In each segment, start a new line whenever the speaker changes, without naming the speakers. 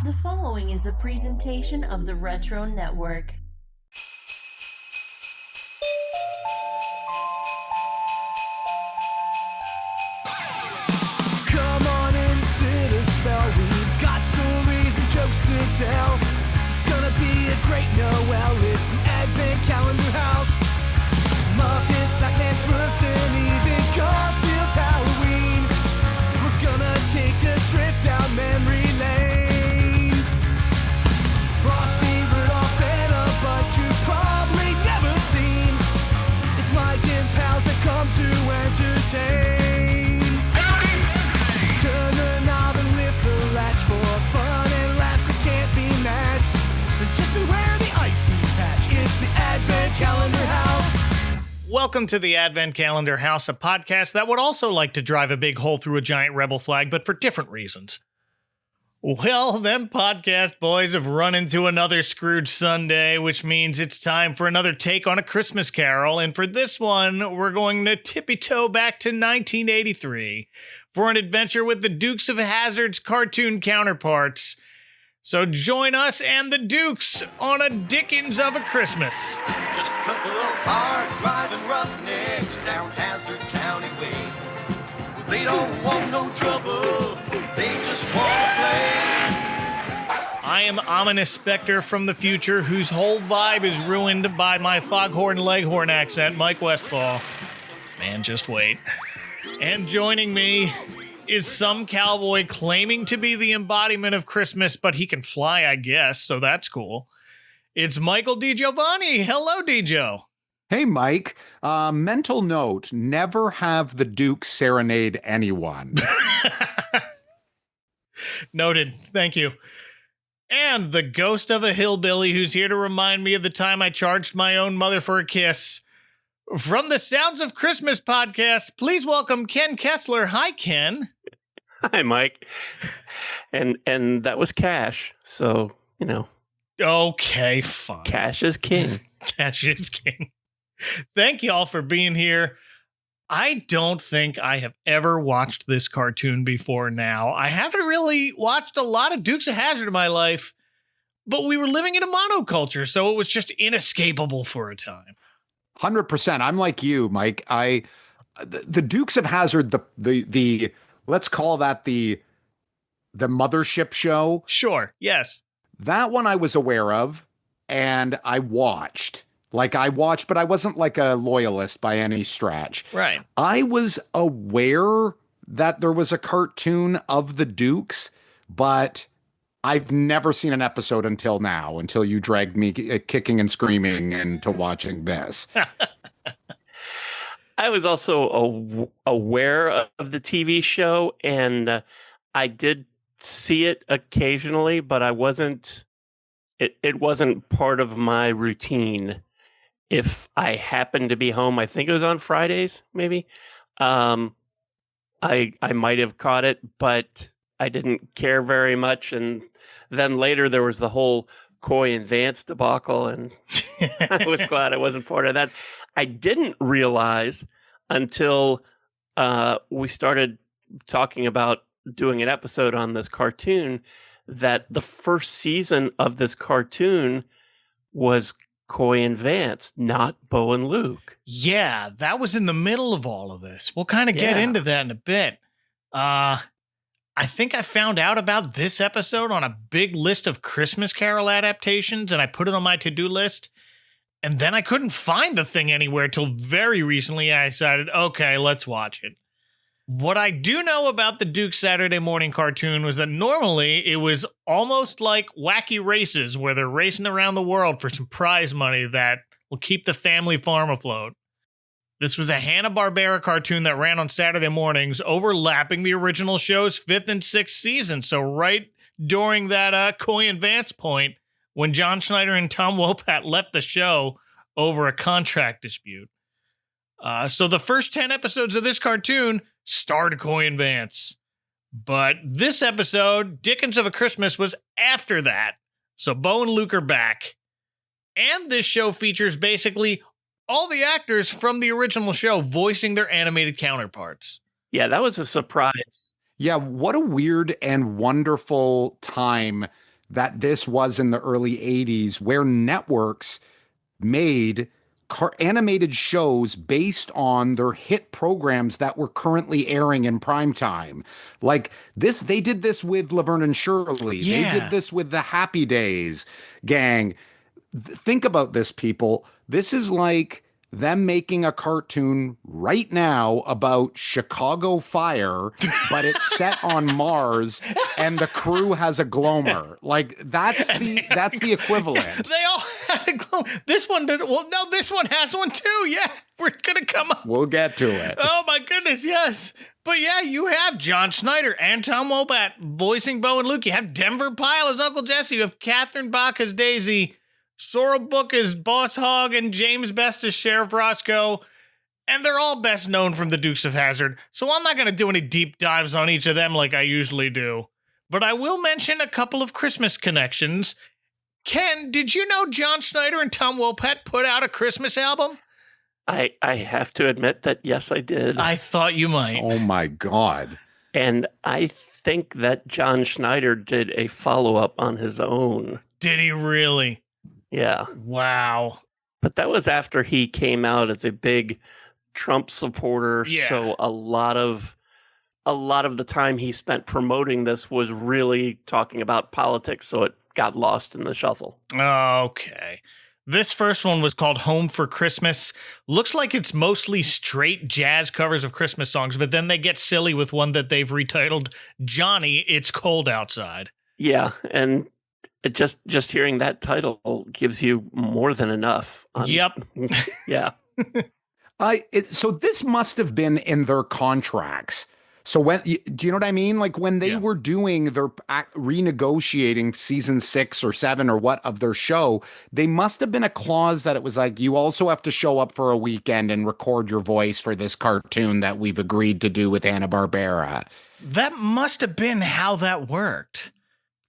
The following is a presentation of the Retro Network.
Come on and sit a spell. We've got stories and jokes to tell. It's gonna be a great Noel. It's the Advent Calendar House. Muppets, Batman, Smurfs, and even Garfield's Halloween. We're gonna take a trip down memory lane. Frosty, Rudolph, and a bunch you've probably never seen. It's Mike and pals that come to entertain. Turn the knob and lift the latch for fun and laughs that can't be matched. But just beware the icy patch. It's the Advent Calendar House.
Welcome to the Advent Calendar House, a podcast that would also like to drive a big hole through a giant rebel flag, but for different reasons. Well, them podcast boys have run into another Scrooge Sunday, which means it's time for another take on A Christmas Carol, and for this one, we're going to tippy-toe back to 1983 for an adventure with the Dukes of Hazzard's cartoon counterparts. So join us and the Dukes on a Dickens of a Christmas.
Just a couple of hard-driving roughnecks down Hazzard County way. Well, they don't want no trouble, they just want to play.
I am ominous specter from the future whose whole vibe is ruined by my foghorn leghorn accent, Mike Westfall. Man, just wait. And joining me is some cowboy claiming to be the embodiment of Christmas, but he can fly, I guess, so that's cool. It's Michael DiGiovanni. Hello, DiGio.
Hey, Mike. Mental note, never have the Duke serenade anyone.
Noted. Thank you. And the ghost of a hillbilly who's here to remind me of the time I charged my own mother for a kiss. From the Sounds of Christmas podcast, please welcome Ken Kessler. Hi, Ken.
Hi, Mike. And that was cash. So, you know.
Okay, fine.
Cash is king.
Cash is king. Thank y'all for being here. I don't think I have ever watched this cartoon before now. I haven't really watched a lot of Dukes of Hazzard in my life, but we were living in a monoculture, so it was just inescapable for a time.
100%. I'm like you, Mike. The Dukes of Hazzard, the let's call that the mothership show.
Sure. Yes.
That one I was aware of and I watched. But I wasn't like a loyalist by any stretch.
Right.
I was aware that there was a cartoon of the Dukes, but I've never seen an episode until now, until you dragged me kicking and screaming into watching this.
I was also aware of the TV show, and I did see it occasionally, but I wasn't. It wasn't part of my routine. If I happened to be home, I think it was on Fridays, maybe. I might have caught it, but I didn't care very much. And then later there was the whole Coy and Vance debacle, and I was glad I wasn't part of that. I didn't realize until we started talking about doing an episode on this cartoon that the first season of this cartoon was Coy and Vance, not Bo and Luke.
Yeah, that was in the middle of all of this. We'll kind of get into that in a bit. I think I found out about this episode on a big list of Christmas Carol adaptations, and I put it on my to-do list, and then I couldn't find the thing anywhere till very recently. I decided, okay, let's watch it. What I do know about the Duke Saturday morning cartoon was that normally it was almost like wacky races where they're racing around the world for some prize money that will keep the family farm afloat. This was a Hanna-Barbera cartoon that ran on Saturday mornings, overlapping the original show's 5th and 6th season. So right during that Coy and Vance point, when John Schneider and Tom Wopat left the show over a contract dispute. So the first 10 episodes of this cartoon starred Coy and Vance. But this episode, Dickens of a Christmas, was after that. So Bo and Luke are back. And this show features basically all the actors from the original show voicing their animated counterparts.
Yeah, that was a surprise.
Yeah, what a weird and wonderful time that this was in the early 80s, where networks made animated shows based on their hit programs that were currently airing in primetime. Like this, they did this with Laverne and Shirley.
Yeah.
They did this with the Happy Days gang. Think about this, people. This is like them making a cartoon right now about Chicago fire, but it's set on Mars and the crew has a glomer. Like that's the equivalent.
They all had a glow. This one did. Well, no, this one has one too. Yeah, we're gonna come up.
We'll get to it.
Oh my goodness, yes. But yeah, you have John Schneider and Tom Wopat voicing Bo and Luke. You have Denver Pyle as Uncle Jesse. You have Catherine Bach as Daisy. Sorrel Book is Boss Hogg and James Best as Sheriff Roscoe, and they're all best known from the Dukes of Hazzard, so I'm not going to do any deep dives on each of them like I usually do. But I will mention a couple of Christmas connections. Ken, did you know John Schneider and Tom Wopat put out a Christmas album?
I have to admit that, yes, I did.
I thought you might.
Oh my God.
And I think that John Schneider did a follow-up on his own.
Did he really?
Yeah.
Wow.
But that was after he came out as a big Trump supporter.
Yeah.
So a lot of the time he spent promoting this was really talking about politics. So it got lost in the shuffle.
Okay. This first one was called Home for Christmas. Looks like it's mostly straight jazz covers of Christmas songs, but then they get silly with one that they've retitled Johnny, It's Cold Outside.
Yeah. And it just hearing that title gives you more than enough.
Yep.
Yeah.
So this must have been in their contracts. So do you know what I mean? Like when they were doing their renegotiating season 6 or 7 or what of their show, they must have been a clause that it was like, you also have to show up for a weekend and record your voice for this cartoon that we've agreed to do with Hanna-Barbera.
That must have been how that worked.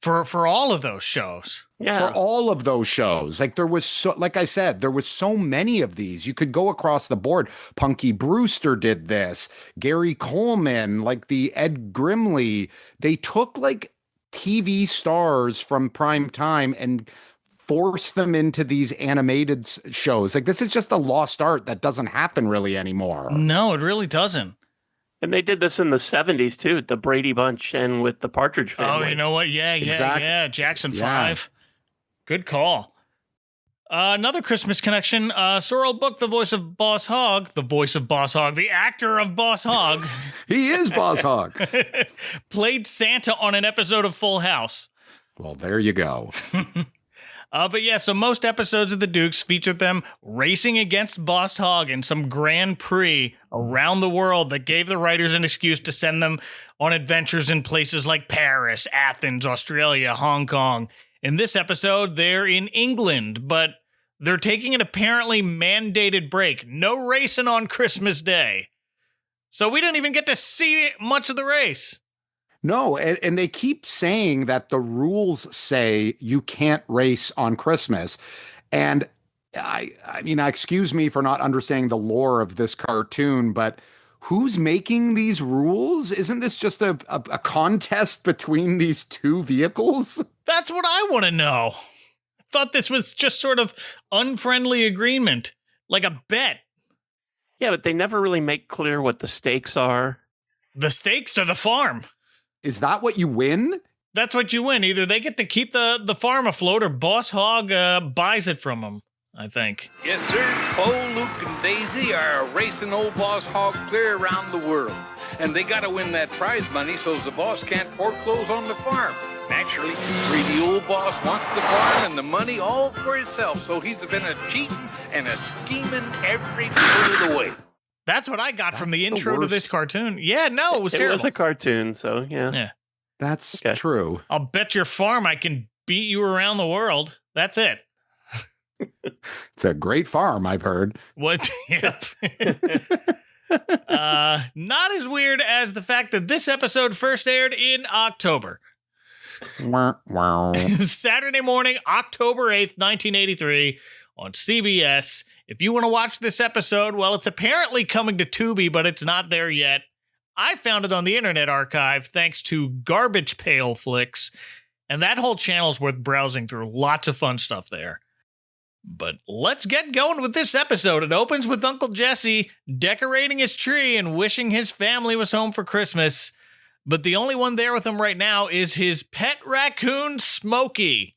For all of those shows.
Yeah.
For all of those shows. Like like I said, there was so many of these. You could go across the board. Punky Brewster did this. Gary Coleman, like the Ed Grimley. They took like TV stars from prime time and forced them into these animated shows. Like this is just a lost art that doesn't happen really anymore.
No, it really doesn't.
And they did this in the 70s, too, the Brady Bunch and with the Partridge Family.
Oh, you know what? Yeah. Jackson 5. Good call. Another Christmas connection. Sorrel Book, the voice of Boss Hogg, the actor of Boss Hogg.
He is Boss Hogg.
Played Santa on an episode of Full House.
Well, there you go.
But yeah, so most episodes of the Dukes featured them racing against Boss Hogg in some Grand Prix around the world that gave the writers an excuse to send them on adventures in places like Paris, Athens, Australia, Hong Kong. In this episode, they're in England, but they're taking an apparently mandated break. No racing on Christmas Day. So we didn't even get to see much of the race.
No, and they keep saying that the rules say you can't race on Christmas. And I mean, excuse me for not understanding the lore of this cartoon, but who's making these rules? Isn't this just a contest between these two vehicles?
That's what I want to know. I thought this was just sort of unfriendly agreement, like a bet.
Yeah, but they never really make clear what the stakes are.
The stakes are the farm.
Is that what you win?
That's what you win. Either they get to keep the farm afloat or Boss Hogg buys it from them, I think.
Yes, sir. Bo, Luke, and Daisy are racing old Boss Hogg clear around the world. And they got to win that prize money so the boss can't foreclose on the farm. Naturally, greedy old boss wants the farm and the money all for himself, so he's been a cheating and a scheming every foot of the way.
That's what I got from the intro to this cartoon. Yeah, no, it was terrible.
It was a cartoon, so yeah.
That's true.
I'll bet your farm I can beat you around the world. That's it.
It's a great farm, I've heard.
What? Yep. Not as weird as the fact that this episode first aired in October.
Wow.
Saturday morning, October 8th, 1983 on CBS. If you want to watch this episode, well, it's apparently coming to Tubi, but it's not there yet. I found it on the Internet Archive thanks to Garbage Pail Flicks. And that whole channel is worth browsing through. Lots of fun stuff there. But let's get going with this episode. It opens with Uncle Jesse decorating his tree and wishing his family was home for Christmas. But the only one there with him right now is his pet raccoon, Smokey.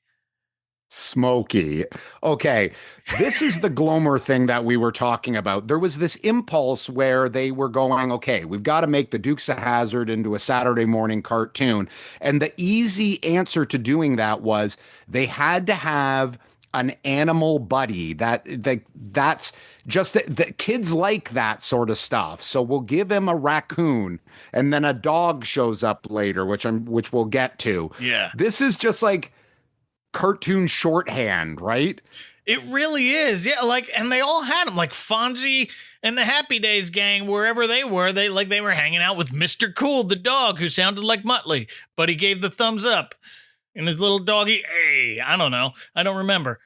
Smokey. Okay, this is the Glomer thing that we were talking about. There was this impulse where they were going, okay, we've got to make the Dukes of Hazzard into a Saturday morning cartoon. And the easy answer to doing that was they had to have an animal buddy. That's just that kids like that sort of stuff. So we'll give him a raccoon, and then a dog shows up later, which we'll get to.
Yeah.
This is just like cartoon shorthand, right?
It really is. Yeah, and they all had them, like Fonzie and the Happy Days gang, wherever they were, they were hanging out with Mr. Cool, the dog who sounded like Muttley, but he gave the thumbs up. And his little doggy, hey, I don't know. I don't remember.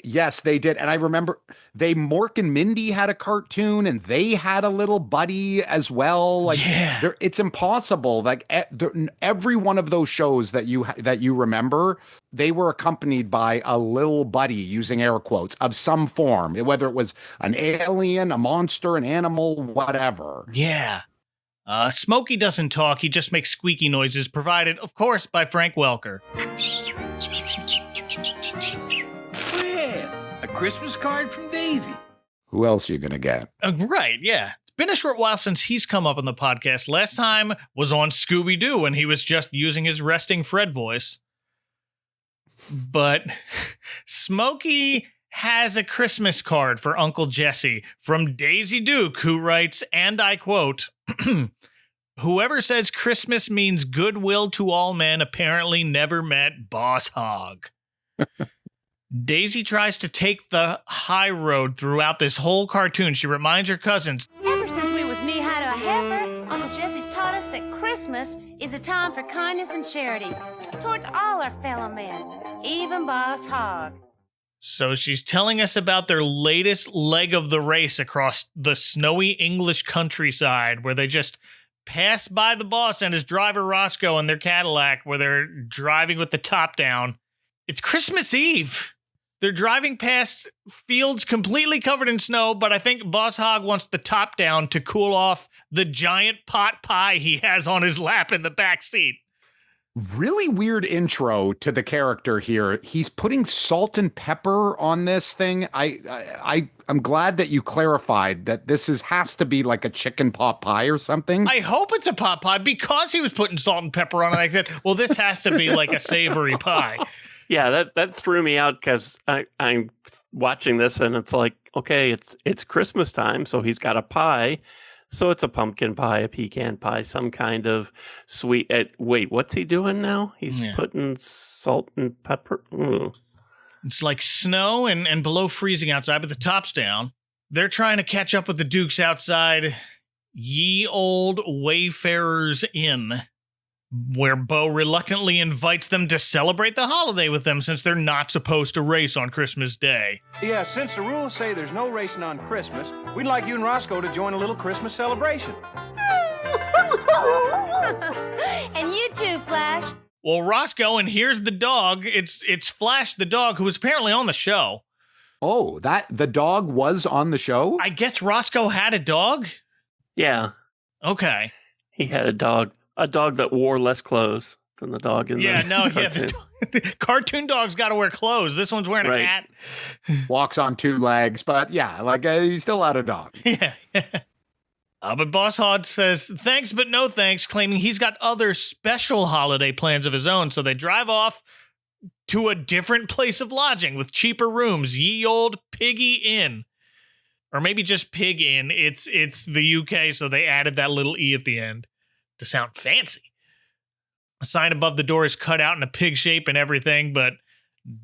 Yes, they did. And I remember Mork and Mindy had a cartoon, and they had a little buddy as well. It's impossible. Every one of those shows that you remember, they were accompanied by a little buddy, using air quotes, of some form, whether it was an alien, a monster, an animal, whatever.
Yeah. Smokey doesn't talk. He just makes squeaky noises, provided, of course, by Frank Welker.
A Christmas card from Daisy.
Who else are you going to get?
Right, yeah. It's been a short while since he's come up on the podcast. Last time was on Scooby-Doo, and he was just using his resting Fred voice. But Smokey has a Christmas card for Uncle Jesse from Daisy Duke, who writes, and I quote, "Whoever says Christmas means goodwill to all men apparently never met Boss Hogg." Daisy tries to take the high road throughout this whole cartoon. She reminds her cousins,
ever since we was knee-high to a heifer, Uncle Jesse's taught us that Christmas is a time for kindness and charity towards all our fellow men, even Boss Hogg.
So she's telling us about their latest leg of the race across the snowy English countryside, where they just pass by the boss and his driver Roscoe in their Cadillac, where they're driving with the top down. It's Christmas Eve. They're driving past fields completely covered in snow, but I think Boss Hogg wants the top down to cool off the giant pot pie he has on his lap in the back seat.
Really weird intro to the character here. He's putting salt and pepper on this thing. I'm glad that you clarified that this has to be like a chicken pot pie or something.
I hope it's a pot pie, because he was putting salt and pepper on it. I said, well, this has to be like a savory pie.
Yeah, that threw me out, because I'm watching this and it's like, okay, it's Christmas time, so he's got a pie. So it's a pumpkin pie, a pecan pie, some kind of sweet. Wait, what's he doing now? He's putting salt and pepper. Ooh.
It's like snow and below freezing outside, but the top's down. They're trying to catch up with the Dukes outside Ye Old Wayfarer's Inn, where Bo reluctantly invites them to celebrate the holiday with them, since they're not supposed to race on Christmas Day.
Yeah, since the rules say there's no racing on Christmas, we'd like you and Roscoe to join a little Christmas celebration.
And you too, Flash.
Well, Roscoe, and here's the dog. It's Flash the dog, who was apparently on the show.
Oh, the dog was on the show?
I guess Roscoe had a dog?
Yeah.
Okay.
He had a dog. A dog that wore less clothes than the dog in the cartoon.
The cartoon dog's got to wear clothes. This one's wearing a hat.
Walks on two legs, but he's still out of dog.
Yeah. But Boss Hogg says, thanks, but no thanks, claiming he's got other special holiday plans of his own. So they drive off to a different place of lodging with cheaper rooms, Ye Old Piggy Inn. Or maybe just Pig Inn. It's the UK, so they added that little E at the end to sound fancy. A sign above the door is cut out in a pig shape and everything, but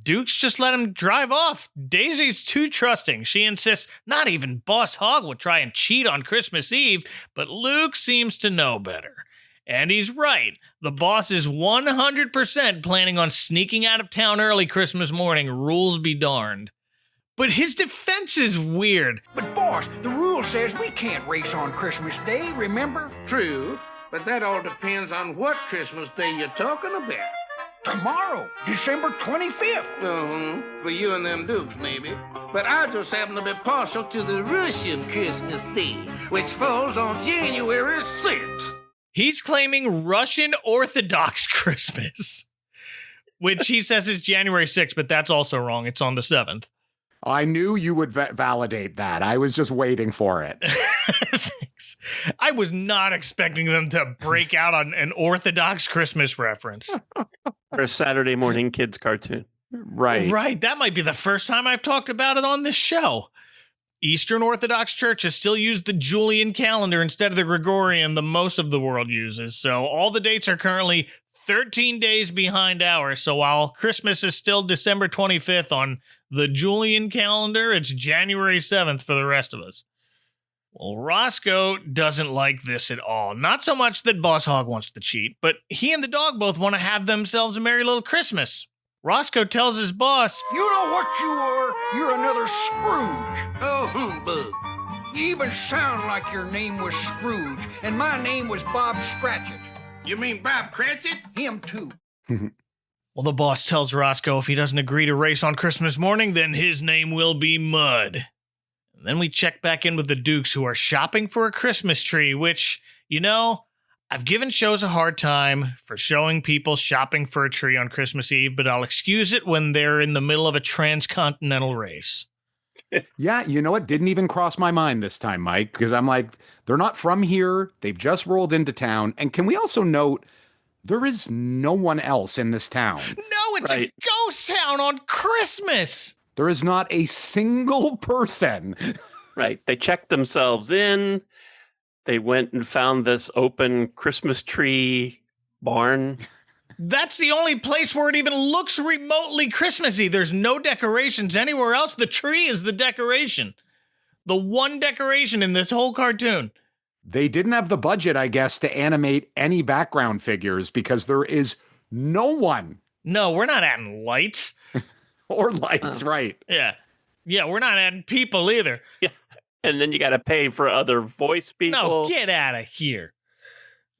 Dukes just let him drive off. Daisy's too trusting. She insists not even Boss Hogg would try and cheat on Christmas Eve, but Luke seems to know better. And he's right. The boss is 100% planning on sneaking out of town early Christmas morning, rules be darned. But his defense is weird.
But boss, the rule says we can't race on Christmas Day, remember?
True, but that all depends on what Christmas Day you're talking about.
Tomorrow, December 25th.
For you and them dukes, maybe. But I just happen to be partial to the Russian Christmas Day, which falls on January 6th.
He's claiming Russian Orthodox Christmas, which he says is January 6th, but that's also wrong. It's on the 7th.
I knew you would validate that. I was just waiting for it.
Thanks. I was not expecting them to break out on an Orthodox Christmas reference.
Or a Saturday morning kids cartoon.
Right.
Right. That might be the first time I've talked about it on this show. Eastern Orthodox churches still use the Julian calendar instead of the Gregorian the most of the world uses. So all the dates are currently 13 days behind ours. So while Christmas is still December 25th on the Julian calendar, it's January 7th for the rest of us. Well, Roscoe doesn't like this at all. Not so much that Boss Hogg wants to cheat, but he and the dog both want to have themselves a merry little Christmas. Roscoe tells his boss,
You know what you are? You're another Scrooge.
Oh, humbug.
You even sound like your name was Scrooge, and my name was Bob Scratchit.
You mean Bob Cratchit?
Him too.
Well, the boss tells Roscoe if he doesn't agree to race on Christmas morning, then his name will be Mud. And then we check back in with the Dukes, who are shopping for a Christmas tree, which, you know, I've given shows a hard time for showing people shopping for a tree on Christmas Eve, but I'll excuse it when they're in the middle of a transcontinental race.
Yeah, you know what? Didn't even cross my mind this time, Mike, because I'm like, they're not from here. They've just rolled into town. And can we also note, there is no one else in this town.
No, it's a ghost town on Christmas.
There is not a single person.
Right. They checked themselves in. They went and found this open Christmas tree barn.
That's the only place where it even looks remotely Christmassy. There's no decorations anywhere else. The tree is the decoration. The one decoration in this whole cartoon.
They didn't have the budget, I guess, to animate any background figures because there is no one.
No, we're not adding lights.
Or lights, right.
Yeah. Yeah, we're not adding people either.
Yeah. And then you got to pay for other voice people.
No, get out of here.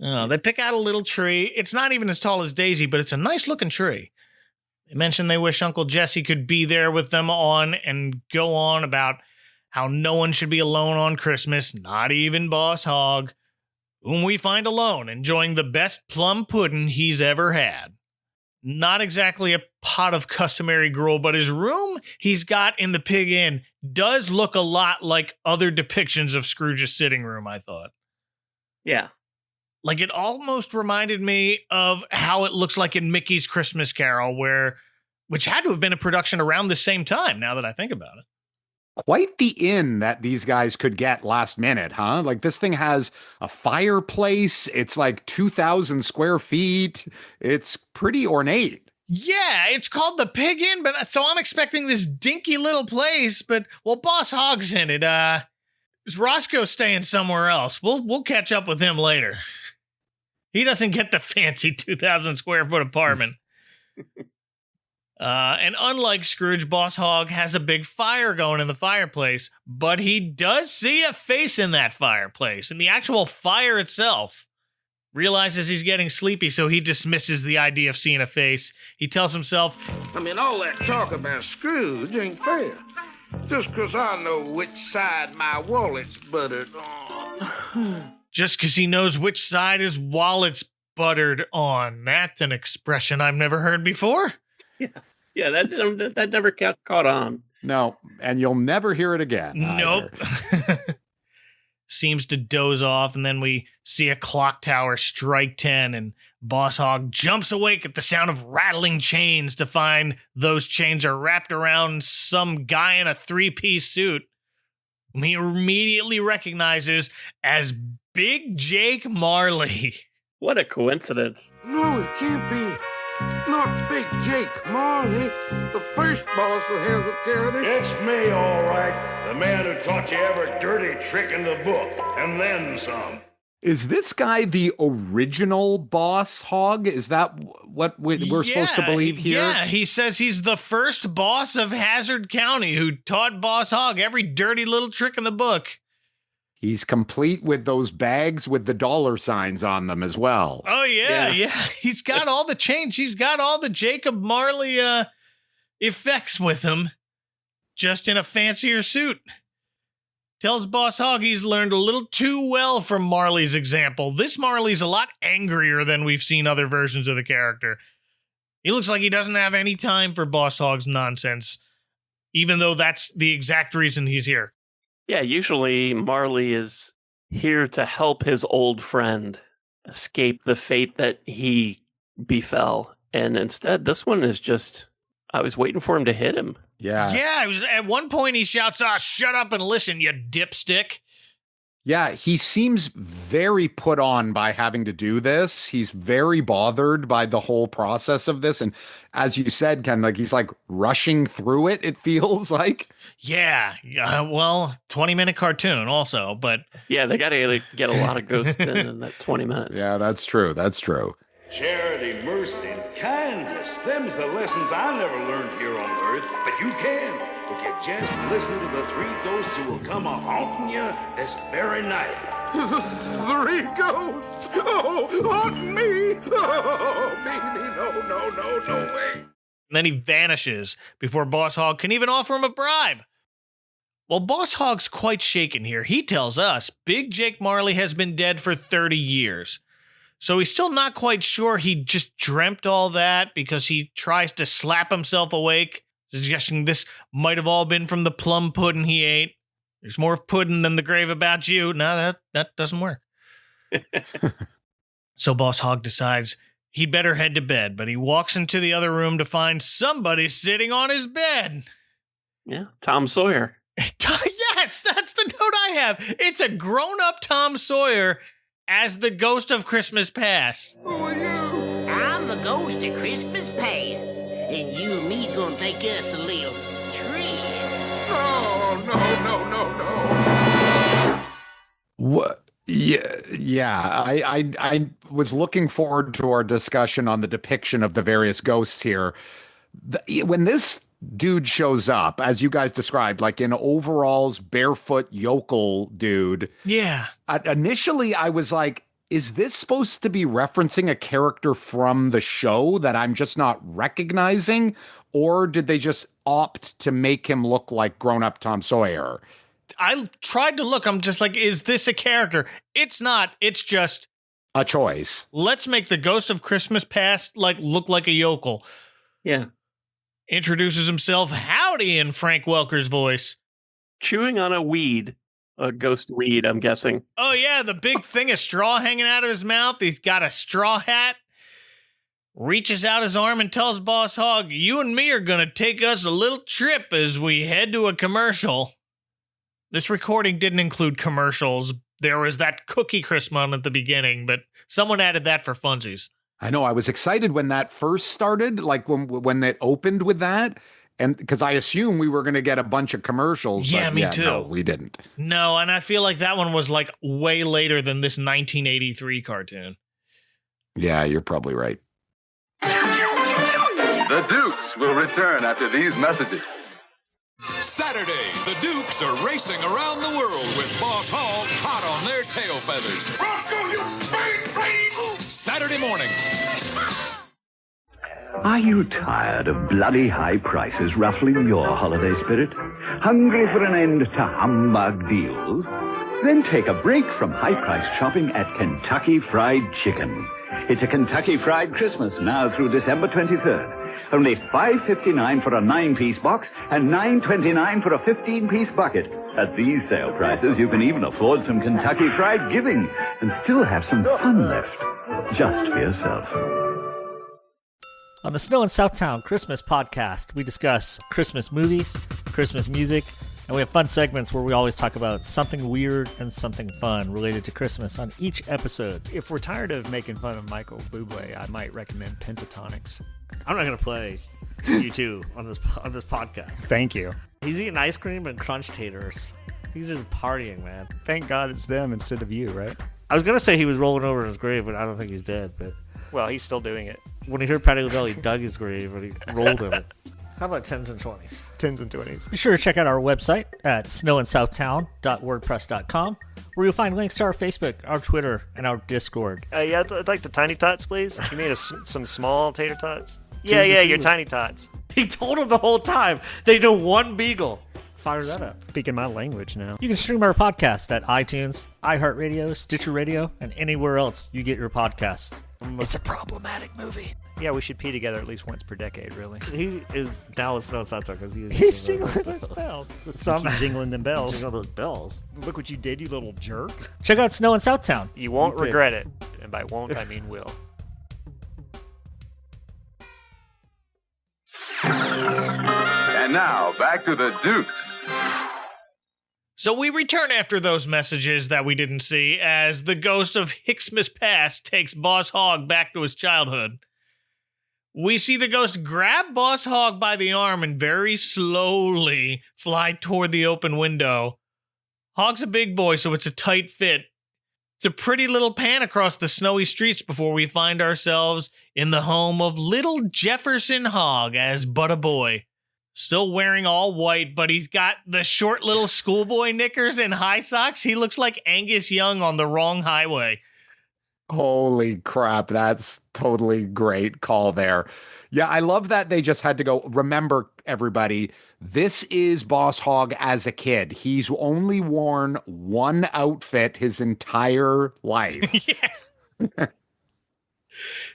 Oh, they pick out a little tree. It's not even as tall as Daisy, but it's a nice looking tree. They mention they wish Uncle Jesse could be there with them and go on about how no one should be alone on Christmas, not even Boss Hogg, whom we find alone, enjoying the best plum pudding he's ever had. Not exactly a pot of customary gruel, but his room he's got in the Pig Inn does look a lot like other depictions of Scrooge's sitting room, I thought.
Yeah.
Like, it almost reminded me of how it looks like in Mickey's Christmas Carol, which had to have been a production around the same time, now that I think about it.
Quite the inn that these guys could get last minute, huh? Like, this thing has a fireplace. It's like 2,000 square feet. It's pretty ornate.
Yeah, it's called the Pig Inn, but so I'm expecting this dinky little place, but, well, Boss Hogg's in it. Is Roscoe staying somewhere else? We'll catch up with him later. He doesn't get the fancy 2,000 square foot apartment. And unlike Scrooge, Boss Hogg has a big fire going in the fireplace, but he does see a face in that fireplace, and the actual fire itself. Realizes he's getting sleepy, so he dismisses the idea of seeing a face. He tells himself,
I mean, all that talk about Scrooge ain't fair. Just 'cause I know which side my wallet's buttered on.
Just 'cause he knows which side his wallet's buttered on. That's an expression I've never heard before.
Yeah, that never caught on.
No, and you'll never hear it again.
Nope. Seems to doze off, and then we see a clock tower strike 10, and Boss Hogg jumps awake at the sound of rattling chains to find those chains are wrapped around some guy in a three-piece suit, whom he immediately recognizes as Big Jake Marley.
What a coincidence.
No, it can't be. Not Big Jake Marley, the first boss of Hazzard County.
It's me, all right. The man who taught you every dirty trick in the book, and then some.
Is this guy the original Boss Hogg? Is that what we're supposed to believe here?
Yeah, he says he's the first boss of Hazzard County who taught Boss Hogg every dirty little trick in the book.
He's complete with those bags with the dollar signs on them as well.
Oh, yeah. He's got all the change. He's got all the Jacob Marley effects with him, just in a fancier suit. Tells Boss Hogg he's learned a little too well from Marley's example. This Marley's a lot angrier than we've seen other versions of the character. He looks like he doesn't have any time for Boss Hogg's nonsense, even though that's the exact reason he's here.
Yeah, usually Marley is here to help his old friend escape the fate that he befell. And instead, this one is just, I was waiting for him to hit him.
Yeah.
Yeah, it was, at one point he shouts, shut up and listen, you dipstick.
Yeah, he seems very put on by having to do this. He's very bothered by the whole process of this. And as you said, Ken, like he's like rushing through it, it feels like.
Yeah, well, 20-minute cartoon also, but.
Yeah, they got to get a lot of ghosts in that 20 minutes.
Yeah, that's true. That's true.
Charity, mercy, and kindness. Them's the lessons I never learned here on Earth, but you can if you just listen to the three ghosts who will come a-haunting you this very night.
Three ghosts? Oh, haunt me! Oh, me, no way.
And then he vanishes before Boss Hogg can even offer him a bribe. Well, Boss Hogg's quite shaken here. He tells us Big Jake Marley has been dead for 30 years. So he's still not quite sure he just dreamt all that because he tries to slap himself awake, suggesting this might have all been from the plum pudding he ate. There's more pudding than the grave about you. No, that doesn't work. So Boss Hogg decides he'd better head to bed, but he walks into the other room to find somebody sitting on his bed.
Yeah, Tom Sawyer.
Yes, that's the note I have. It's a grown-up Tom Sawyer as the ghost of Christmas Past.
Who are you?
I'm the ghost of Christmas Past, and you and me's gonna take us a little trip.
Oh, no.
What? Yeah. I was looking forward to our discussion on the depiction of the various ghosts here. When this dude shows up, as you guys described, like in overalls, barefoot yokel dude.
Yeah.
Initially, I was like, is this supposed to be referencing a character from the show that I'm just not recognizing? Or did they just opt to make him look like grown-up Tom Sawyer?
I tried to look. I'm just like, is this a character? It's not. It's just
a choice.
Let's make the ghost of Christmas Past look like a yokel.
Yeah.
Introduces himself, howdy, in Frank Welker's voice.
Chewing on a weed. A ghost weed, I'm guessing.
Oh, yeah, the big thing of straw hanging out of his mouth. He's got a straw hat. Reaches out his arm and tells Boss Hogg, you and me are going to take us a little trip as we head to a commercial. This recording didn't include commercials. There was that Cookie Crisp one at the beginning, but someone added that for funsies.
I know. I was excited when that first started, like when it opened with that, and because I assumed we were going to get a bunch of commercials.
Yeah, me too.
No, we didn't.
No, and I feel like that one was like way later than this 1983 cartoon.
Yeah, you're probably right.
The Dukes will return after these messages.
Saturday, the Dukes are racing around the world with Boss Hogg hot on their tail feathers.
Roscoe, you spade plane!
Saturday morning.
Are you tired of bloody high prices ruffling your holiday spirit? Hungry for an end to humbug deals? Then take a break from high-priced shopping at Kentucky Fried Chicken. It's a Kentucky Fried Christmas now through December 23rd. Only $5.59 for a 9-piece box and $9.29 for a 15-piece bucket. At these sale prices, you can even afford some Kentucky Fried Giving and still have some fun left, just for yourself.
On the Snow in Southtown Christmas podcast, we discuss Christmas movies, Christmas music, and we have fun segments where we always talk about something weird and something fun related to Christmas on each episode.
If we're tired of making fun of Michael Bublé, I might recommend Pentatonics.
I'm not going to play U2 on this podcast.
Thank you.
He's eating ice cream and crunch taters. He's just partying, man.
Thank God it's them instead of you, right?
I was going to say he was rolling over in his grave, but I don't think he's dead. But
well, he's still doing it.
When he heard Patti LaBelle, he dug his grave and he rolled in it. How about 10s and 20s?
10s and 20s.
Be sure to check out our website at snowinsouthtown.wordpress.com where you'll find links to our Facebook, our Twitter, and our Discord.
Yeah, I'd like the tiny tots, please. You made us some small tater tots. Yeah, your tiny tots.
He told him the whole time. They do one beagle. Fire that up.
Speaking my language now.
You can stream our podcast at iTunes, iHeartRadio, Stitcher Radio, and anywhere else you get your podcasts.
It's a problematic movie. Yeah, we should pee together at least once per decade, really.
He is Dallas Snow Santo because
he's jingling those bells.
Some
jingling them bells.
Jingling those bells.
Look what you did, you little jerk.
Check out Snow in Southtown.
You won't regret it. And by won't, I mean will.
And now, back to the Dukes.
So we return after those messages that we didn't see as the ghost of Hicksmas Past takes Boss Hogg back to his childhood. We see the ghost grab Boss Hogg by the arm and very slowly fly toward the open window. Hogg's a big boy, so it's a tight fit. It's a pretty little pan across the snowy streets before we find ourselves in the home of little Jefferson Hogg as but a boy. Still wearing all white, but he's got the short little schoolboy knickers and high socks. He looks like Angus Young on the wrong highway.
Holy crap, that's totally great call there. Yeah, I love that they just had to go, remember, everybody, this is Boss Hogg as a kid. He's only worn one outfit his entire life.
Yeah.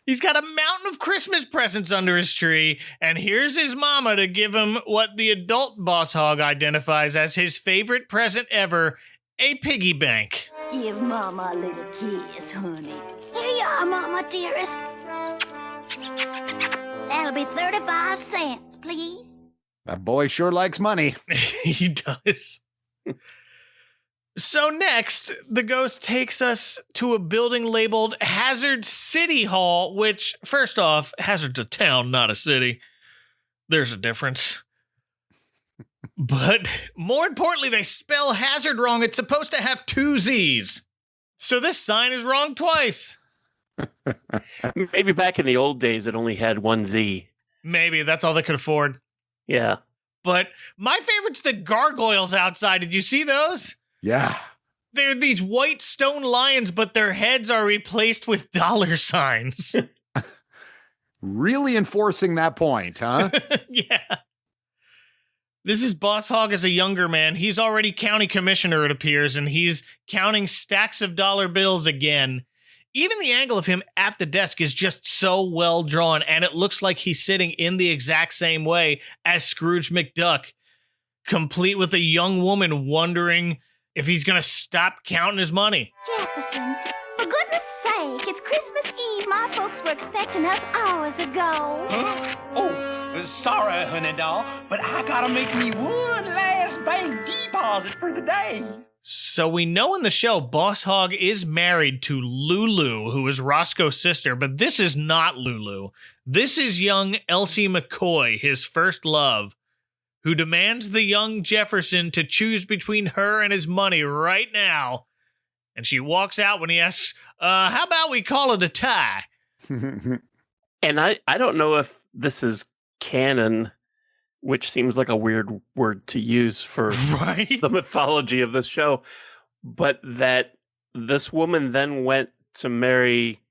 He's got a mountain of Christmas presents under his tree, and here's his mama to give him what the adult Boss Hogg identifies as his favorite present ever, a piggy bank.
Give Mama a little kiss, honey. Here you are, Mama, dearest. That'll be 35 cents, please.
That boy sure likes money.
He does. So next, the ghost takes us to a building labeled Hazzard City Hall, which, first off, Hazzard's a town, not a city. There's a difference. But more importantly, they spell Hazzard wrong. It's supposed to have 2 Z's. So this sign is wrong twice.
Maybe back in the old days, it only had 1 Z.
Maybe. That's all they could afford.
Yeah.
But my favorite's the gargoyles outside. Did you see those?
Yeah.
They're these white stone lions, but their heads are replaced with dollar signs.
Really enforcing that point, huh?
Yeah. This is Boss Hogg as a younger man. He's already county commissioner, it appears, and he's counting stacks of dollar bills again. Even the angle of him at the desk is just so well drawn, and it looks like he's sitting in the exact same way as Scrooge McDuck, complete with a young woman wondering if he's going to stop counting his money.
Jefferson, for goodness sake, it's Christmas Eve. My folks were expecting us hours ago.
Huh? Oh, sorry, honey doll, but I gotta make me one last bank deposit for the day.
So we know in the show, Boss Hogg is married to Lulu, who is Roscoe's sister, but this is not Lulu. This is young Elsie McCoy, his first love, who demands the young Jefferson to choose between her and his money right now. And she walks out when he asks, how about we call it a tie?
And I don't know if this is canon, which seems like a weird word to use for the mythology of this show, but that this woman then went to marry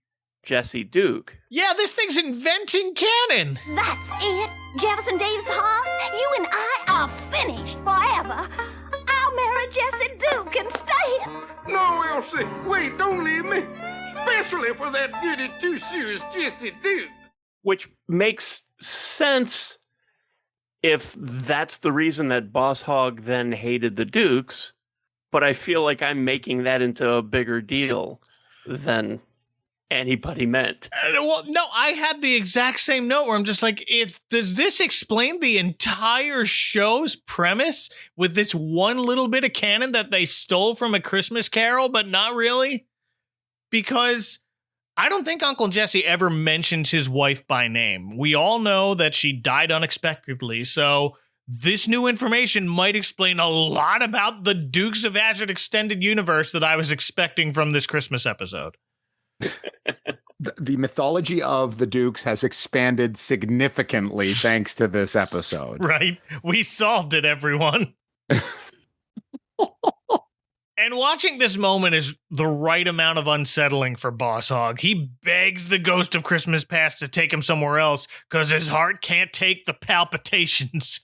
Jesse Duke.
Yeah, this thing's inventing canon.
That's it. Jefferson Davis Hogg, you and I are finished forever. I'll marry Jesse Duke instead.
No, Elsie, wait, don't leave me. Especially for that goody two-shoes Jesse Duke.
Which makes sense if that's the reason that Boss Hogg then hated the Dukes, but I feel like I'm making that into a bigger deal than anybody meant.
Well, no, I had the exact same note where I'm just like, does this explain the entire show's premise with this one little bit of canon that they stole from A Christmas Carol, but not really? Because I don't think Uncle Jesse ever mentions his wife by name. We all know that she died unexpectedly, so this new information might explain a lot about the Dukes of Hazzard extended universe that I was expecting from this Christmas episode.
The mythology of the Dukes has expanded significantly thanks to this episode.
Right? We solved it, everyone. And watching this moment is the right amount of unsettling for Boss Hogg. He begs the ghost of Christmas past to take him somewhere else because his heart can't take the palpitations.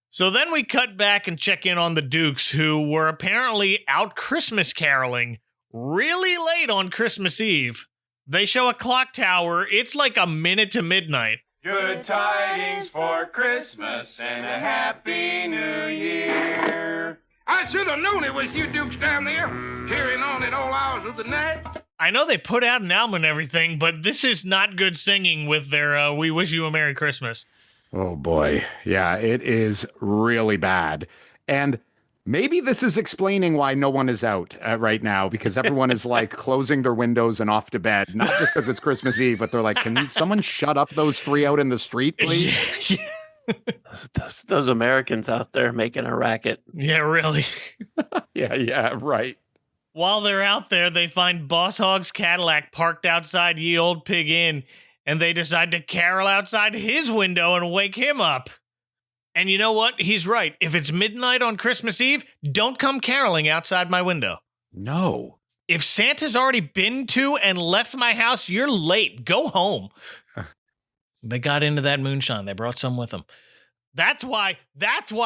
So then we cut back and check in on the Dukes, who were apparently out Christmas caroling really late on Christmas Eve. They show a clock tower. It's like a minute to midnight.
Good tidings for Christmas and a happy new year.
I should have known it was you Dukes down there, carrying on at all hours of the night.
I know they put out an album and everything, but this is not good singing with their We Wish You a Merry Christmas.
Oh, boy. Yeah, it is really bad. And maybe this is explaining why no one is out right now, because everyone is like closing their windows and off to bed. Not just because it's Christmas Eve, but they're like, can someone shut up those three out in the street, please?
Those Americans out there making a racket.
Yeah, really.
Yeah, right.
While they're out there, they find Boss Hogg's Cadillac parked outside Ye Old Pig Inn, and they decide to carol outside his window and wake him up. And you know what? He's right. If it's midnight on Christmas Eve, don't come caroling outside my window.
No.
If Santa's already been to and left my house, you're late. Go home. They got into that moonshine. They brought some with them. That's why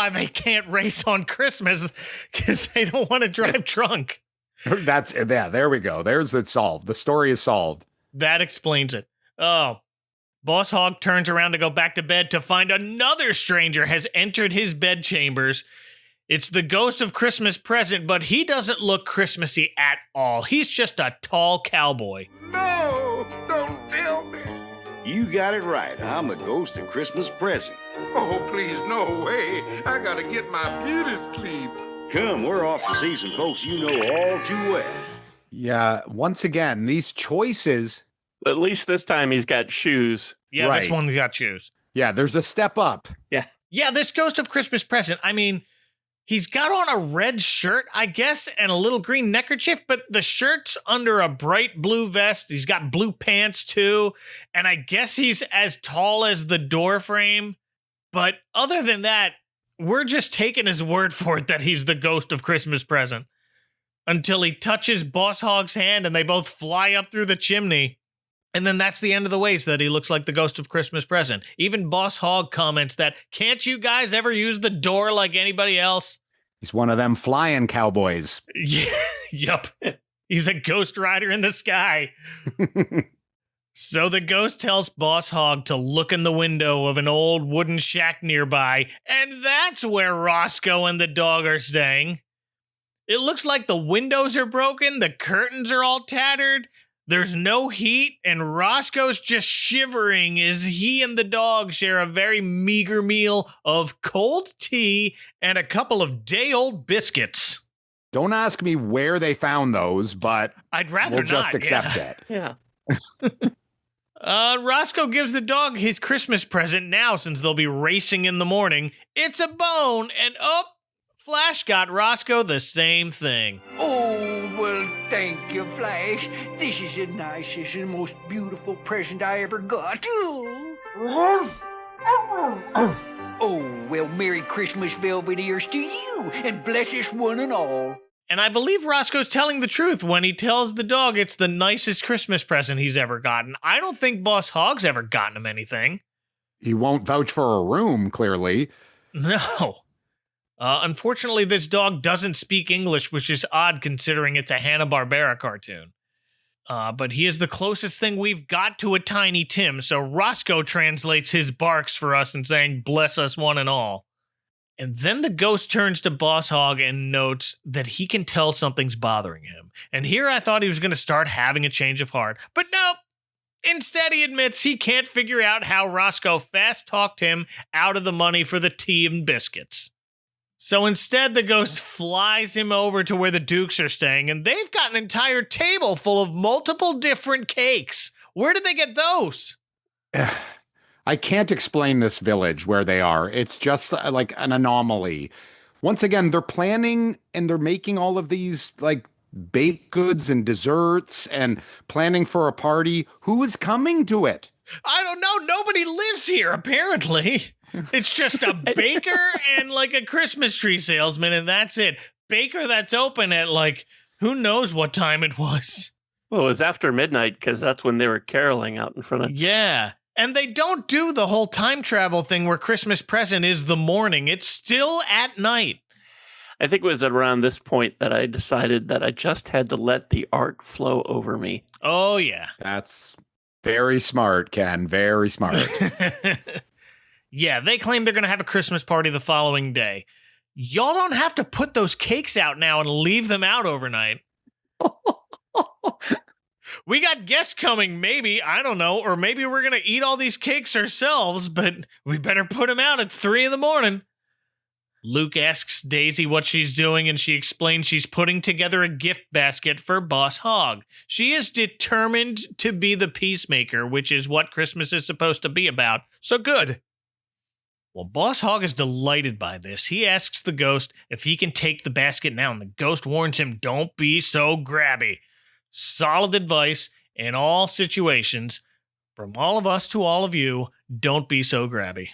they can't race on Christmas, because they don't want to drive drunk.
There we go. There's it solved. The story is solved.
That explains it. Oh, Boss Hogg turns around to go back to bed to find another stranger has entered his bedchambers. It's the ghost of Christmas Present, but he doesn't look Christmassy at all. He's just a tall cowboy.
No, don't tell me.
You got it right. I'm the ghost of Christmas Present.
Oh, please, no way. I gotta get my beauty sleep.
Come, we're off to see some folks you know all too well.
Yeah, once again, these choices...
At least this time he's got shoes.
Yeah,
right.
This one's got shoes.
Yeah, there's a step up.
Yeah.
Yeah, this ghost of Christmas Present, I mean, he's got on a red shirt, I guess, and a little green neckerchief, but the shirt's under a bright blue vest. He's got blue pants, too, and I guess he's as tall as the door frame. But other than that, we're just taking his word for it that he's the ghost of Christmas Present. Until he touches Boss Hogg's hand and they both fly up through the chimney. And then that's the end of the ways that he looks like the ghost of Christmas Present. Even Boss Hogg comments that, can't you guys ever use the door like anybody else?
He's one of them flying cowboys.
Yeah, yup. He's a ghost rider in the sky. So the ghost tells Boss Hogg to look in the window of an old wooden shack nearby, and that's where Roscoe and the dog are staying. It looks like the windows are broken, the curtains are all tattered, there's no heat, and Roscoe's just shivering as he and the dog share a very meager meal of cold tea and a couple of day-old biscuits.
Don't ask me where they found those, but
I'd rather
we'll just
not,
accept
yeah.
it.
Yeah.
Roscoe gives the dog his Christmas present now since they'll be racing in the morning. It's a bone, and Flash got Roscoe the same thing.
Oh, well, thank you, Flash. This is the nicest and most beautiful present I ever got. Oh, well, Merry Christmas, Velvet Ears, to you, and bless us one and all.
And I believe Roscoe's telling the truth when he tells the dog it's the nicest Christmas present he's ever gotten. I don't think Boss Hogg's ever gotten him anything.
He won't vouch for a room, clearly.
No. Unfortunately, this dog doesn't speak English, which is odd considering it's a Hanna-Barbera cartoon. But he is the closest thing we've got to a Tiny Tim, so Roscoe translates his barks for us and saying, bless us one and all. And then the ghost turns to Boss Hogg and notes that he can tell something's bothering him. And here I thought he was going to start having a change of heart. But nope. Instead, he admits he can't figure out how Roscoe fast-talked him out of the money for the tea and biscuits. So instead, the ghost flies him over to where the Dukes are staying, and they've got an entire table full of multiple different cakes. Where did they get those?
I can't explain this village where they are. It's just like an anomaly. Once again, they're planning and they're making all of these like baked goods and desserts and planning for a party. Who is coming to it?
I don't know. Nobody lives here, apparently. It's just a baker and like a Christmas tree salesman, and that's it. baker that's open at, like, who knows what time it was.
Well, it was after midnight because that's when they were caroling out in front of...
Yeah. And they don't do the whole time travel thing where Christmas present is the morning. It's still at night.
I think it was around this point that I decided that I just had to let the art flow over me.
Oh, yeah.
That's very smart, Ken. Very smart.
Yeah, they claim they're going to have a Christmas party the following day. Y'all don't have to put those cakes out now and leave them out overnight. We got guests coming, maybe. I don't know. Or maybe we're going to eat all these cakes ourselves, but we better put them out at 3 a.m. Luke asks Daisy what she's doing, and she explains she's putting together a gift basket for Boss Hogg. She is determined to be the peacemaker, which is what Christmas is supposed to be about. So good. Well, Boss Hogg is delighted by this. He asks the ghost if he can take the basket now, and the ghost warns him, don't be so grabby. Solid advice in all situations. From all of us to all of you, don't be so grabby.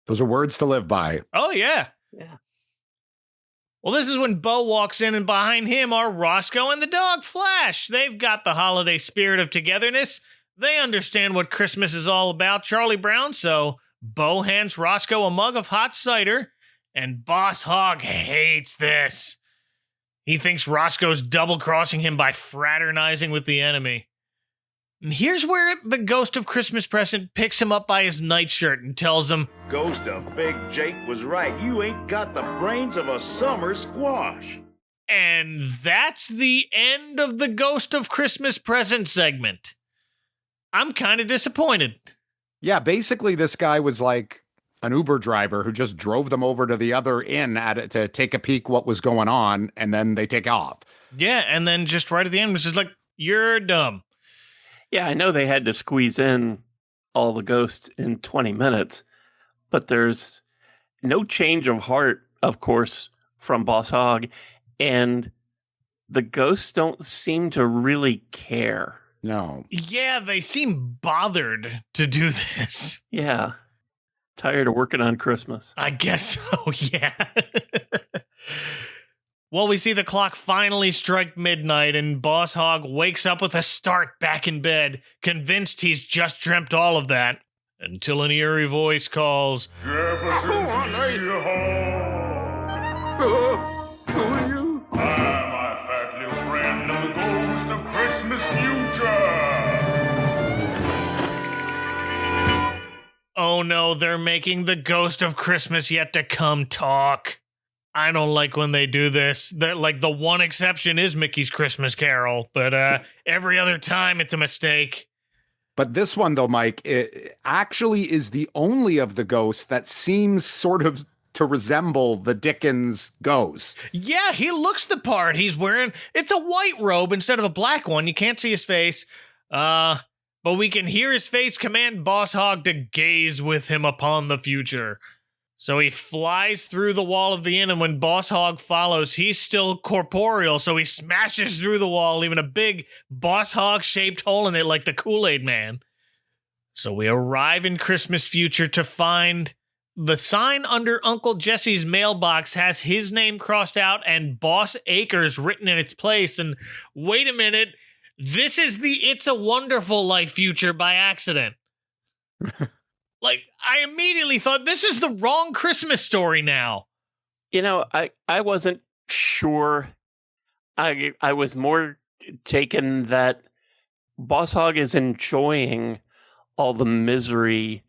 Those are words to live by.
Oh, yeah.
Yeah.
Well, this is when Bo walks in, and behind him are Roscoe and the dog Flash. They've got the holiday spirit of togetherness. They understand what Christmas is all about, Charlie Brown, so Bo hands Roscoe a mug of hot cider, and Boss Hogg hates this. He thinks Roscoe's double-crossing him by fraternizing with the enemy. And here's where the ghost of Christmas present picks him up by his nightshirt and tells him,
Ghost of Big Jake was right. You ain't got the brains of a summer squash.
And that's the end of the Ghost of Christmas Present segment. I'm kind of disappointed.
Yeah, basically this guy was like an Uber driver who just drove them over to the other inn to take a peek what was going on, and then they take off.
Yeah, and then just right at the end was just like, you're dumb.
Yeah, I know they had to squeeze in all the ghosts in 20 minutes, but there's no change of heart, of course, from Boss Hogg, and the ghosts don't seem to really care.
No.
Yeah, they seem bothered to do this.
Yeah. Tired of working on Christmas.
I guess so, yeah. Well, we see the clock finally strike midnight, and Boss Hogg wakes up with a start back in bed, convinced he's just dreamt all of that, until an eerie voice calls,
Jefferson T. Hall.
Who are you?
I'm my fat little friend and the ghost of Christmas future.
Oh no, they're making the ghost of Christmas yet to come talk. I don't like when they do this. Like, the one exception is Mickey's Christmas Carol, but every other time it's a mistake.
But this one, though, Mike, it actually is the only of the ghosts that seems sort of to resemble the Dickens ghost.
Yeah, he looks the part. He's wearing, it's a white robe instead of a black one. You can't see his face. But we can hear his face command Boss Hogg to gaze with him upon the future. So he flies through the wall of the inn, and when Boss Hogg follows, he's still corporeal, so he smashes through the wall, leaving a big Boss Hogg-shaped hole in it like the Kool-Aid Man. So we arrive in Christmas future to find the sign under Uncle Jesse's mailbox has his name crossed out and Boss Acres written in its place. And wait a minute, this is the It's a Wonderful Life future by accident. Like, I immediately thought, this is the wrong Christmas story now.
You know, I wasn't sure. I was more taken that Boss Hogg is enjoying all the misery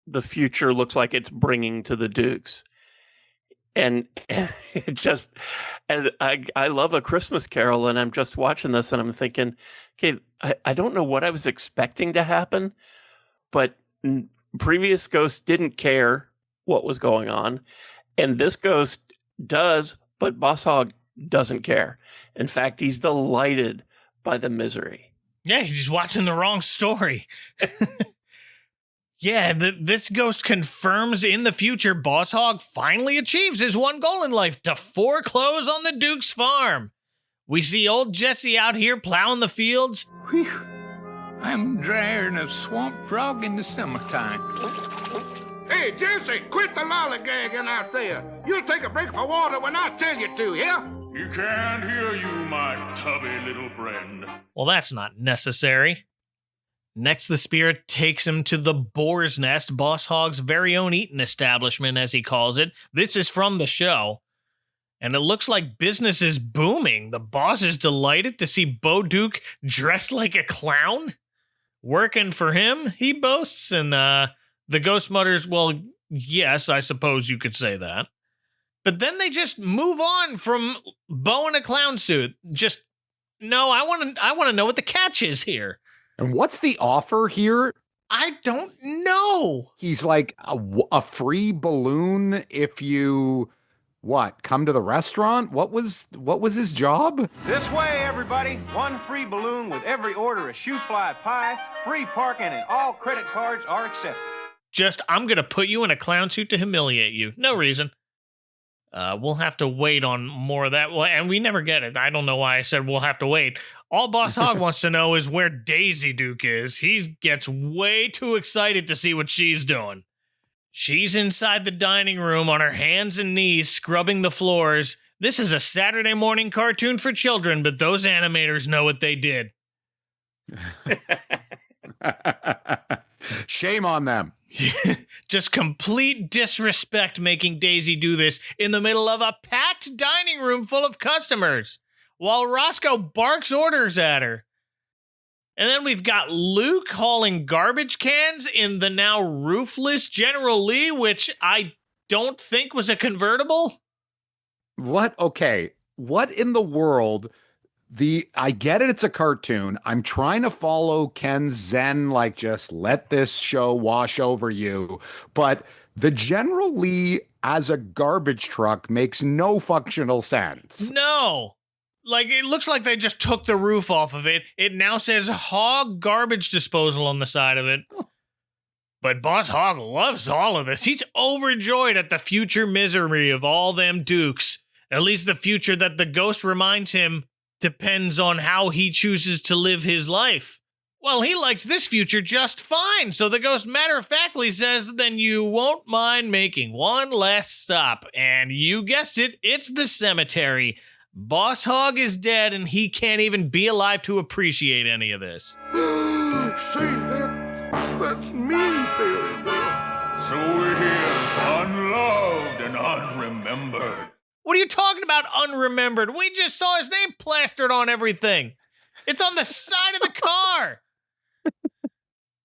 the future looks like it's bringing to the Dukes. And it just, as I love A Christmas Carol, and I'm just watching this and I'm thinking, okay, I don't know what I was expecting to happen, but previous ghosts didn't care what was going on, and this ghost does, but Boss Hogg doesn't care. In fact, he's delighted by the misery.
Yeah, he's just watching the wrong story. Yeah, this ghost confirms in the future Boss Hogg finally achieves his one goal in life, to foreclose on the Duke's farm. We see old Jesse out here plowing the fields.
Whew. I'm drier than a swamp frog in the summertime.
Hey, Jesse, quit the lollygagging out there. You'll take a break for water when I tell you to, yeah?
He can't hear you, my tubby little friend.
Well, that's not necessary. Next, the spirit takes him to the Boar's Nest, Boss Hogg's very own eating establishment, as he calls it. This is from the show. And it looks like business is booming. The boss is delighted to see Bo Duke dressed like a clown. Working for him, he boasts, and the ghost mutters, well, yes, I suppose you could say that. But then they just move on from Bo in a clown suit. Just, no, I want to know what the catch is here.
And what's the offer here?
I don't know.
He's like a free balloon if you, come to the restaurant? What was his job?
This way, everybody. One free balloon with every order of shoe fly pie, free parking, and all credit cards are accepted.
Just, I'm going to put you in a clown suit to humiliate you. No reason. We'll have to wait on more of that. Well, and we never get it. I don't know why I said we'll have to wait. All Boss Hogg wants to know is where Daisy Duke is. He gets way too excited to see what she's doing. She's inside the dining room on her hands and knees, scrubbing the floors. This is a Saturday morning cartoon for children, but those animators know what they did.
Shame on them.
Just complete disrespect making Daisy do this in the middle of a packed dining room full of customers while Roscoe barks orders at her. And then we've got Luke hauling garbage cans in the now roofless General Lee, which I don't think was a convertible.
What? Okay. What in the world? I get it. It's a cartoon. I'm trying to follow Ken's zen, like just let this show wash over you. But the General Lee as a garbage truck makes no functional sense.
No. Like, it looks like they just took the roof off of it. It now says Hogg Garbage Disposal on the side of it. But Boss Hogg loves all of this. He's overjoyed at the future misery of all them Dukes. At least the future that the ghost reminds him depends on how he chooses to live his life. Well, he likes this future just fine, so the ghost matter-of-factly says, then you won't mind making one last stop. And you guessed it, it's the cemetery. Boss Hogg is dead, and he can't even be alive to appreciate any of this.
Say, that's me buried there.
So it is, unloved and unremembered.
What are you talking about, unremembered? We just saw his name plastered on everything. It's on the side of the car.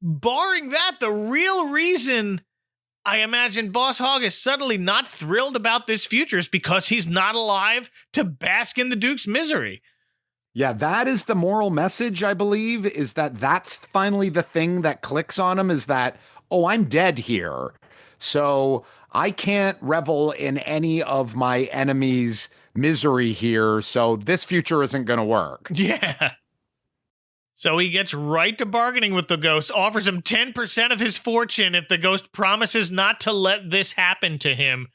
Barring that, the real reason I imagine Boss Hogg is suddenly not thrilled about this future is because he's not alive to bask in the Duke's misery.
Yeah, that is the moral message, I believe, is that's finally the thing that clicks on him, is that, oh, I'm dead here. So I can't revel in any of my enemy's misery here, so this future isn't going to work.
Yeah. So he gets right to bargaining with the ghost, offers him 10% of his fortune if the ghost promises not to let this happen to him.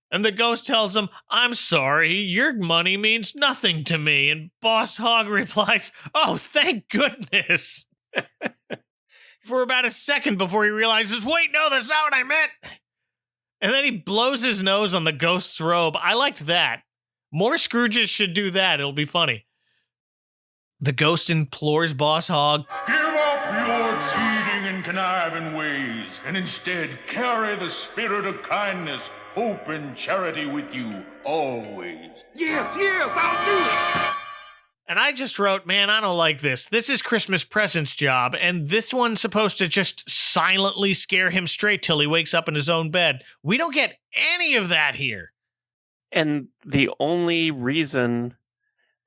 And the ghost tells him, I'm sorry, your money means nothing to me. And Boss Hogg replies, oh, thank goodness. For about a second before he realizes, wait, no, that's not what I meant. And then he blows his nose on the ghost's robe. I liked that. More Scrooges should do that. It'll be funny. The ghost implores Boss Hogg,
give up your cheating and conniving ways, and instead carry the spirit of kindness, hope, and charity with you always.
Yes, I'll do it.
And I just wrote, man, I don't like this. This is Christmas Present's job, and this one's supposed to just silently scare him straight till he wakes up in his own bed. We don't get any of that here.
And the only reason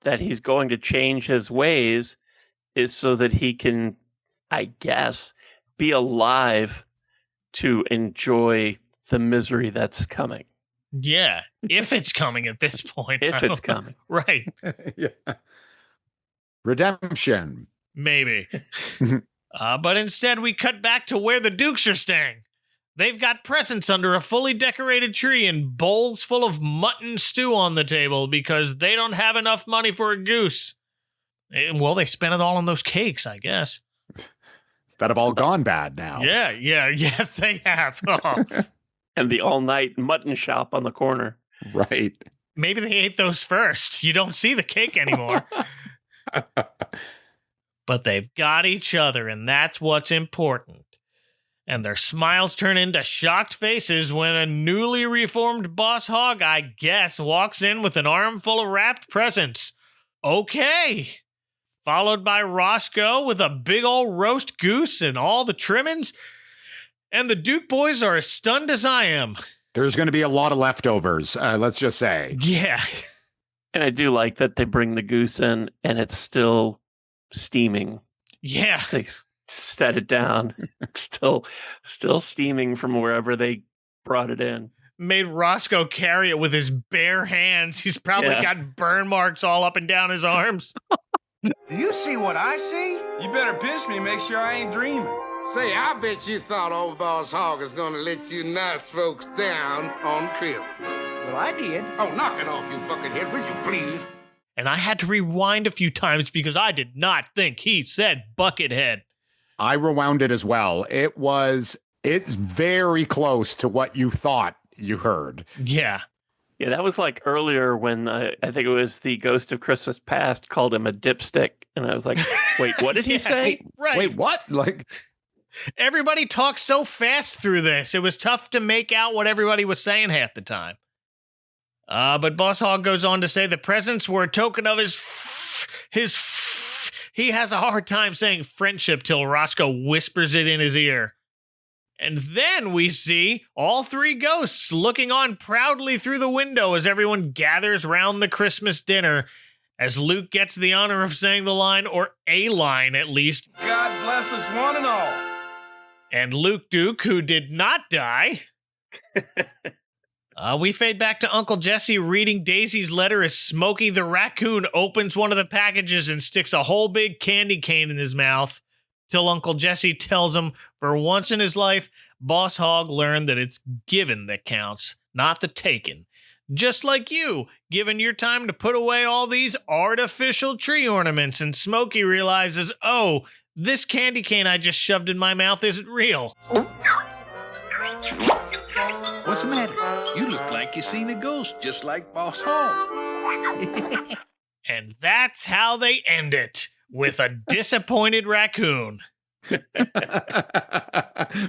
that he's going to change his ways is so that he can, I guess, be alive to enjoy the misery that's coming.
Yeah, if it's coming at this point.
If it's coming.
Right.
Yeah. Redemption.
Maybe. But instead we cut back to where the Dukes are staying. They've got presents under a fully decorated tree and bowls full of mutton stew on the table because they don't have enough money for a goose. Well, they spent it all on those cakes, I guess.
that have all gone bad now.
Yeah, yes, they have. Oh.
And the all-night mutton shop on the corner.
Right.
Maybe they ate those first. You don't see the cake anymore. But they've got each other, and that's what's important. And their smiles turn into shocked faces when a newly reformed Boss Hogg, I guess, walks in with an armful of wrapped presents. Okay. Followed by Roscoe with a big old roast goose and all the trimmings. And the Duke boys are as stunned as I am.
There's going to be a lot of leftovers, let's just say.
Yeah.
And I do like that they bring the goose in and it's still steaming.
Yeah.
They set it down. It's still steaming from wherever they brought it in.
Made Roscoe carry it with his bare hands. He's probably got burn marks all up and down his arms.
Do you see what I see?
You better pinch me and make sure I ain't dreaming.
Say, I bet you thought old Boss Hogg was gonna let you nice folks down on Christmas.
Well, I did.
Oh, knock it off, you buckethead, will you please?
And I had to rewind a few times because I did not think he said buckethead.
I rewound it as well. It's very close to what you thought you heard.
Yeah.
Yeah, that was like earlier when I think it was the Ghost of Christmas Past called him a dipstick. And I was like, wait, what did he say?
Right.
Wait, what? Like,
everybody talks so fast through this. It was tough to make out what everybody was saying half the time. But Boss Hogg goes on to say the presents were a token of he has a hard time saying friendship till Roscoe whispers it in his ear. And then we see all three ghosts looking on proudly through the window as everyone gathers round the Christmas dinner, as Luke gets the honor of saying the line, or a line at least.
God bless us one and all.
And Luke Duke, who did not die. We fade back to Uncle Jesse reading Daisy's letter as Smokey the raccoon opens one of the packages and sticks a whole big candy cane in his mouth, till Uncle Jesse tells him for once in his life, Boss Hogg learned that it's given that counts, not the taken. Just like you, given your time to put away all these artificial tree ornaments, and Smokey realizes, oh, this candy cane I just shoved in my mouth isn't real.
What's the matter? You look like you seen a ghost, just like Boss Hogg.
And that's how they end it, with a disappointed raccoon.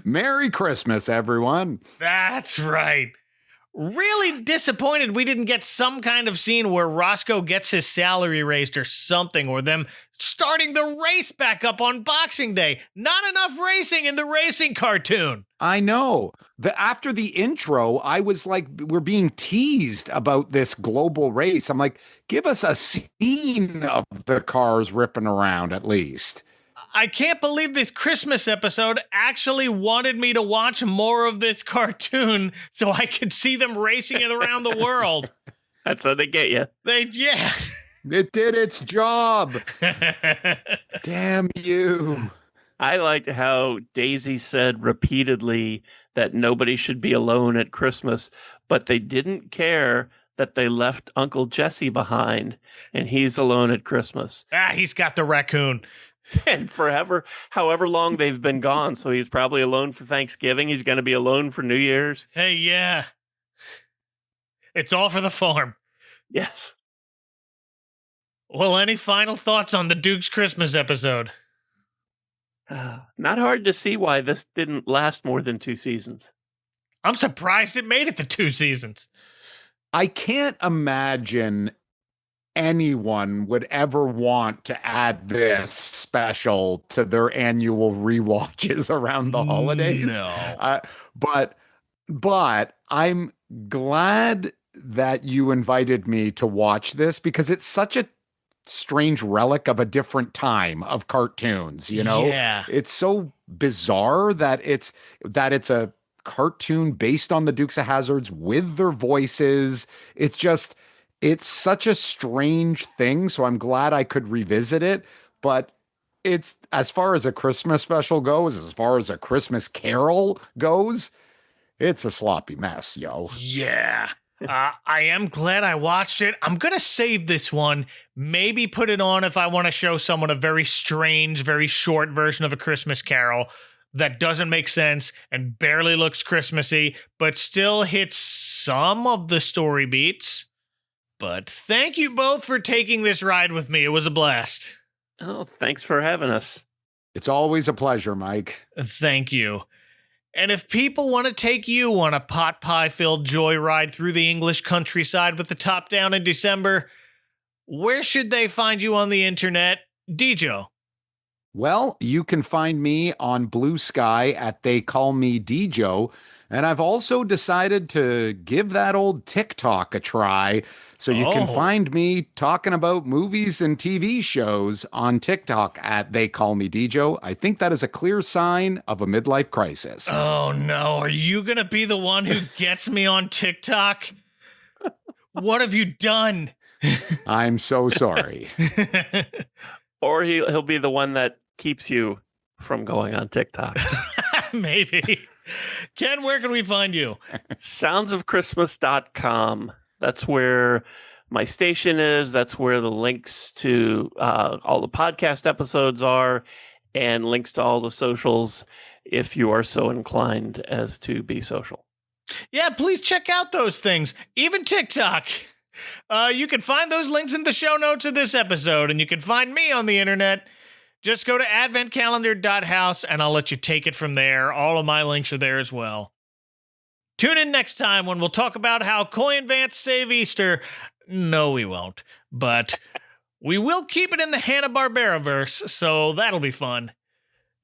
Merry Christmas, everyone.
That's right. Really disappointed we didn't get some kind of scene where Roscoe gets his salary raised or something, or them starting the race back up on Boxing Day. Not enough racing in the racing cartoon.
I know. After the intro, I was like, we're being teased about this global race. I'm like, give us a scene of the cars ripping around at least.
I can't believe this Christmas episode actually wanted me to watch more of this cartoon so I could see them racing it around the world.
That's how they get you.
Yeah.
It did its job. Damn you.
I liked how Daisy said repeatedly that nobody should be alone at Christmas, but they didn't care that they left Uncle Jesse behind and he's alone at Christmas.
He's got the raccoon.
And however long they've been gone. So he's probably alone for Thanksgiving. He's going to be alone for New Year's.
Hey, yeah. It's all for the farm.
Yes.
Well, any final thoughts on the Duke's Christmas episode?
Not hard to see why this didn't last more than 2 seasons.
I'm surprised it made it to 2 seasons.
I can't imagine anyone would ever want to add this special to their annual rewatches around the holidays.
No.
But I'm glad that you invited me to watch this because it's such a strange relic of a different time of cartoons, you know?
Yeah.
It's so bizarre that it's a cartoon based on the Dukes of Hazzards with their voices. It's such a strange thing, so I'm glad I could revisit it, but it's, as far as a Christmas special goes, as far as a Christmas Carol goes, it's a sloppy mess, yo.
Yeah. I am glad I watched it. I'm going to save this one, maybe put it on if I want to show someone a very strange, very short version of A Christmas Carol that doesn't make sense and barely looks Christmassy, but still hits some of the story beats. But thank you both for taking this ride with me. It was a blast.
Oh, thanks for having us.
It's always a pleasure, Mike.
Thank you. And if people want to take you on a pot pie-filled joyride through the English countryside with the top down in December, where should they find you on the internet? Dijo.
Well, you can find me on Blue Sky at They Call Me Dijo, and I've also decided to give that old TikTok a try. So you can find me talking about movies and TV shows on TikTok at They Call Me Dijo. I think that is a clear sign of a midlife crisis.
Oh, no. Are you going to be the one who gets me on TikTok? What have you done?
I'm so sorry.
Or he'll be the one that keeps you from going on TikTok.
Maybe. Ken, where can we find you?
soundsofchristmas.com. That's where my station is. That's where the links to all the podcast episodes are, and links to all the socials if you are so inclined as to be social.
Yeah, please check out those things. Even TikTok. You can find those links in the show notes of this episode, and you can find me on the internet. Just go to adventcalendar.house, and I'll let you take it from there. All of my links are there as well. Tune in next time when we'll talk about how coin vants save Easter. No, we won't. But we will keep it in the Hanna-Barbera verse, so that'll be fun.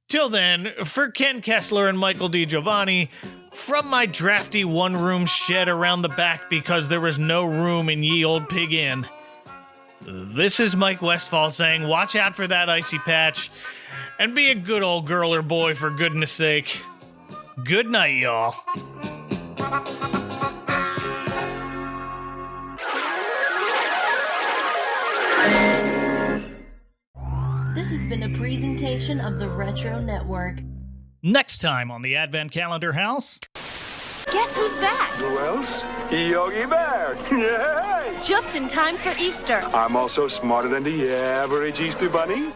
Till then, for Ken Kessler and Michael DiGiovanni, from my drafty one-room shed around the back because there was no room in Ye Old Pig Inn, this is Mike Westfall saying watch out for that icy patch and be a good old girl or boy for goodness sake. Good night, y'all.
This has been a presentation of the Retro Network.
Next time on the Advent Calendar House.
Guess who's back?
Who else? Yogi Bear. Yay!
Just in time for Easter.
I'm also smarter than the average Easter bunny.